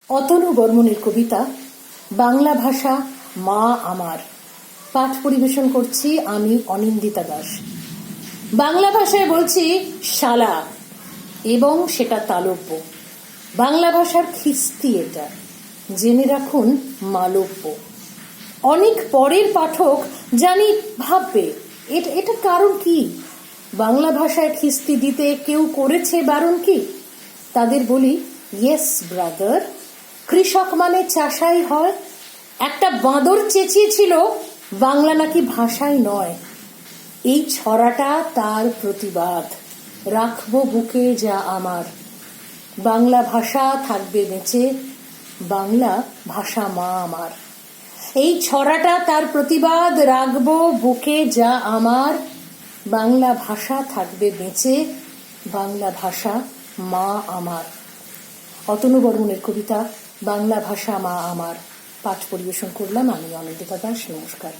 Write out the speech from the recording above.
অতনু বর্মণের কবিতা বাংলা ভাষা মা আমার। পাঠ পরিবেশন করছি আমি অনিন্দিতা দাস। বাংলা ভাষায় বলছি শালা, এবং সেটা তালব্য। বাংলা ভাষার খিস্তি এটা, জেনে রাখুন মালব্য। অনেক পরের পাঠক জানি ভাববে এটা কারণ কি, বাংলা ভাষায় খিস্তি দিতে কেউ করেছে বারণ কি? তাদের বলি, ইয়েস ব্রাদার, কৃষক মানে চাষাই হয়। একটা বাঁদর চেঁচিয়েছিল বাংলা নাকি ভাষাই নয়। এই ছড়াটা তার প্রতিবাদ, রাখবো বুকে যা আমার। বাংলা ভাষা থাকবে বেঁচে, বাংলা ভাষা মা আমার। এই ছড়াটা তার প্রতিবাদ, রাখবো বুকে যা আমার। বাংলা ভাষা থাকবে বেঁচে, বাংলা ভাষা মা আমার। অতনু বর্মণের কবিতা বাংলা ভাষা মা আমার পাঠ পরিবেশন করলাম আমি অনিন্দিতা দাস। নমস্কার।